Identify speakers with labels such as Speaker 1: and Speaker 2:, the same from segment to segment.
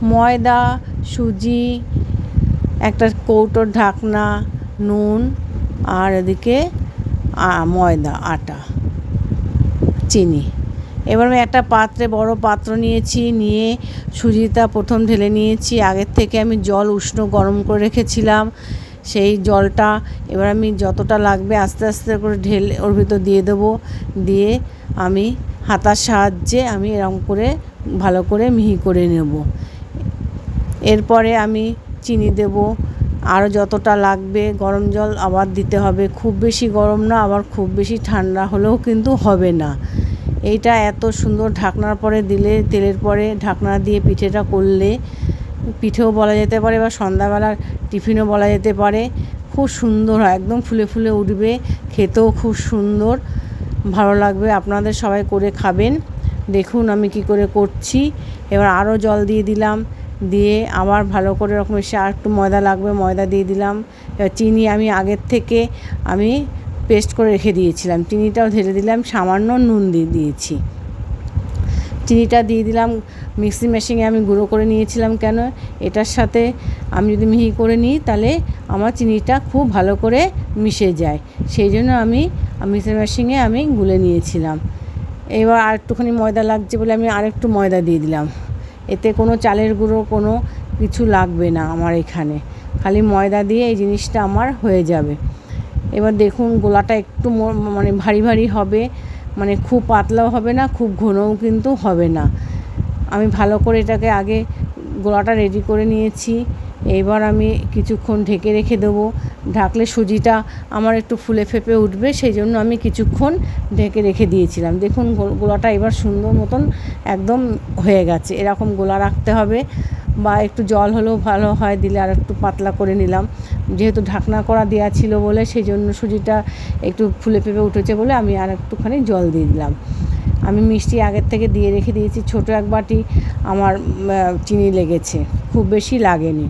Speaker 1: ময়দা, সুজি, একটা কৌটোর ঢাকনা, নুন, আর এদিকে ময়দা, আটা, চিনি। এবার আমি একটা পাত্রে, বড় পাত্র নিয়েছি, নিয়ে সুজিটা প্রথম ঢেলে নিয়েছি। আগের থেকে আমি জল উষ্ণ গরম করে রেখেছিলাম। সেই জলটা এবার আমি যতটা লাগবে আস্তে আস্তে করে ঢেলে ওর ভিতর দিয়ে দেবো। দিয়ে আমি হাতার সাহায্যে আমি এরকম করে ভালো করে মিহি করে নেব। এরপরে আমি চিনি দেব, আরও যতটা লাগবে। গরম জল আবার দিতে হবে, খুব বেশি গরম না, আবার খুব বেশি ঠান্ডা হলেও কিন্তু হবে না। এইটা এত সুন্দর ঢাকনার পরে দিলে, তেলের পরে ঢাকনা দিয়ে পিঠেটা করলে, পিঠেও বলা যেতে পারে বা সন্ধ্যাবেলার টিফিনও বলা যেতে পারে। খুব সুন্দর হয়, একদম ফুলে ফুলে উঠবে, খেতেও খুব সুন্দর ভালো লাগবে। আপনাদের সবাই করে খাবেন। দেখুন আমি কি করে করছি। এবার আরও জল দিয়ে দিলাম, দিয়ে আবার ভালো করে এরকম এসে আর একটু ময়দা লাগবে, ময়দা দিয়ে দিলাম। এবার চিনি আমি আগের থেকে আমি পেস্ট করে রেখে দিয়েছিলাম, চিনিটাও ঢেলে দিলাম, সামান্য নুন দিয়ে দিয়েছি। চিনিটা দিয়ে দিলাম, মিক্সি মেশিনে আমি গুঁড়ো করে নিয়েছিলাম। কেন, এটার সাথে আমি যদি মিহি করে নিই তাহলে আমার চিনিটা খুব ভালো করে মিশে যায়, সেই জন্য আমি মিক্সি মেশিনে আমি গুলে নিয়েছিলাম। এবার আর একটুখানি ময়দা লাগছে বলে আমি আরেকটু ময়দা দিয়ে দিলাম। এতে কোনো চালের গুঁড়ো কোনো কিছু লাগবে না আমার এখানে, খালি ময়দা দিয়ে এই জিনিসটা আমার হয়ে যাবে। এবার দেখুন গোলাটা একটু মানে ভারী ভারী হবে, মানে খুব পাতলাও হবে না, খুব ঘনও কিন্তু হবে না। আমি ভালো করে এটাকে আগে গোলাটা রেডি করে নিয়েছি। এইবার আমি কিছুক্ষণ ঢেকে রেখে দেবো। ঢাকলে সুজিটা আমার একটু ফুলে ফেঁপে উঠবে, সেই জন্য আমি কিছুক্ষণ ঢেকে রেখে দিয়েছিলাম। দেখুন গোলাটা এবার সুন্দর মতন একদম হয়ে গেছে। এরকম গোলা রাখতে হবে, বা একটু জল হলেও ভালো হয়, দিলে আর একটু পাতলা করে নিলাম। যেহেতু ঢাকনা করা দেওয়া ছিল বলে সেই জন্য সুজিটা একটু ফুলে ফেঁপে উঠেছে বলে আমি আর একটুখানি জল দিয়ে দিলাম। আমি মিষ্টি আগের থেকে দিয়ে রেখে দিয়েছি, ছোটো এক বাটি আমার চিনি লেগেছে, খুব বেশি লাগেনি।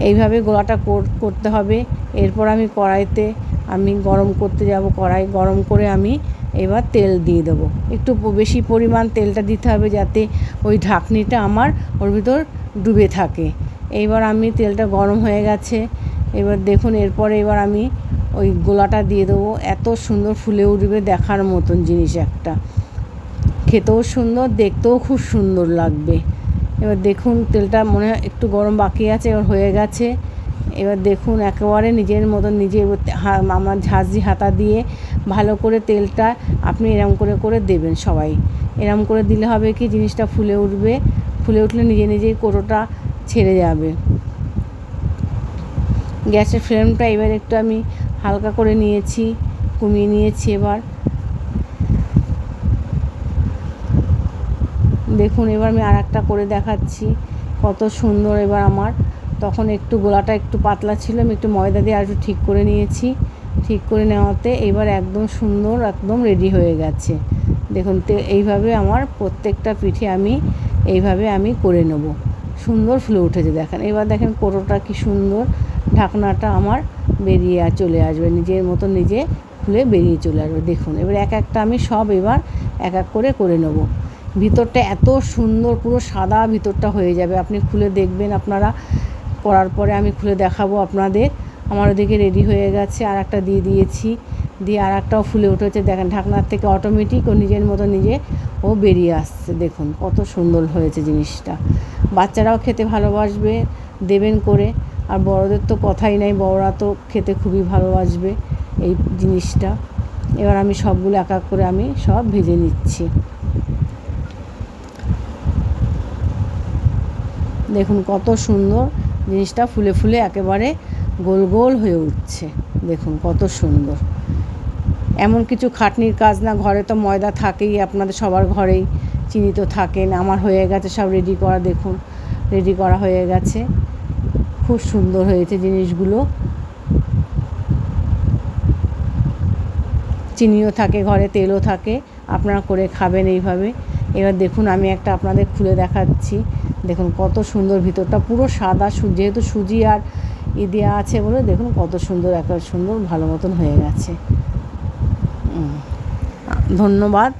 Speaker 1: এইভাবে গোলাটা করতে হবে। এরপর আমি কড়াইতে আমি গরম করতে যাব, কড়াই গরম করে আমি এবার তেল দিয়ে দেবো। একটু বেশি পরিমাণ তেলটা দিতে হবে, যাতে ওই ঢাকনিটা আমার ওর ভিতর ডুবে থাকে। এইবার আমি তেলটা গরম হয়ে গেছে, এবার দেখুন এরপরে এবার আমি ওই গোলাটা দিয়ে দেবো। এত সুন্দর ফুলে উঠবে, দেখার মতন জিনিস একটা, খেতেও সুন্দর, দেখতেও খুব সুন্দর লাগবে। এবার দেখুন তেলটা মনে হয় একটু গরম বাকি আছে, এবার হয়ে গেছে। এবার দেখুন একেবারে নিজের মতন নিজে আমার ঝাঁঝরি হাতা দিয়ে ভালো করে তেলটা আপনি এরম করে করে দেবেন সবাই। এরম করে দিলে হবে কি, জিনিসটা ফুলে উঠবে, ফুলে উঠলে নিজে নিজেই কোটোটা ছেড়ে যাবে। গ্যাসের ফ্লেমটা এবার একটু আমি হালকা করে নিয়েছি, কমিয়ে নিয়েছি। এবার দেখুন এবার আমি আর একটা করে দেখাচ্ছি, কত সুন্দর এবার আমার। তখন একটু গোলাটা একটু পাতলা ছিল, আমি একটু ময়দা দিয়ে আর একটু ঠিক করে নিয়েছি। ঠিক করে নেওয়াতে এবার একদম সুন্দর, একদম রেডি হয়ে গেছে। দেখুন এইভাবে আমার প্রত্যেকটা পিঠে আমি এইভাবে আমি করে নেব। সুন্দর ফুলে উঠেছে দেখেন। এবার দেখেন কোটোটা কি সুন্দর, ঢাকনাটা আমার বেরিয়ে চলে আসবে, নিজের মতো নিজে খুলে বেরিয়ে চলে আসবে। দেখুন এবার এক একটা আমি সব এবার এক এক করে করে নেব। ভিতরটা এত সুন্দর, পুরো সাদা ভিতরটা হয়ে যাবে, আপনি খুলে দেখবেন। আপনারা করার পরে আমি খুলে দেখাবো আপনাদের। আমার ওদিকে রেডি হয়ে গেছে, আর একটা দিয়ে দিয়েছি, দিয়ে আর একটাও ফুলে উঠেছে দেখেন। ঢাকনার থেকে অটোমেটিক ও নিজের মতো নিজে ও বেরিয়ে আসছে। দেখুন কত সুন্দর হয়েছে জিনিসটা। বাচ্চারাও খেতে ভালোবাসবে, দেবেন করে। আর বড়দের তো কথাই নাই, বড়রা তো খেতে খুবই ভালোবাসবে এই জিনিসটা। এবার আমি সবগুলো এক এক করে আমি সব ভেজে নিচ্ছি। দেখুন কত সুন্দর জিনিসটা ফুলে ফুলে একেবারে গোল গোল হয়ে উঠছে। দেখুন কত সুন্দর, এমন কিছু খাটনির কাজ না। ঘরে তো ময়দা থাকেই, আপনাদের সবার ঘরেই, চিনি তো থাকেন। আমার হয়ে গেছে সব রেডি করা, দেখুন রেডি করা হয়ে গেছে। খুব সুন্দর হয়েছে জিনিসগুলো, চিনিও থাকে ঘরে, তেলও থাকে, আপনারা করে খাবেন এইভাবে। এবার দেখুন আমি একটা আপনাদের খুলে দেখাচ্ছি। দেখুন কত সুন্দর, ভিতরটা পুরো সাদা, যেহেতু সুজি আর দেওয়া আছে বলে দেখুন কত সুন্দর, একেবারে সুন্দর ভালো মতন হয়ে গেছে। ধন্যবাদ।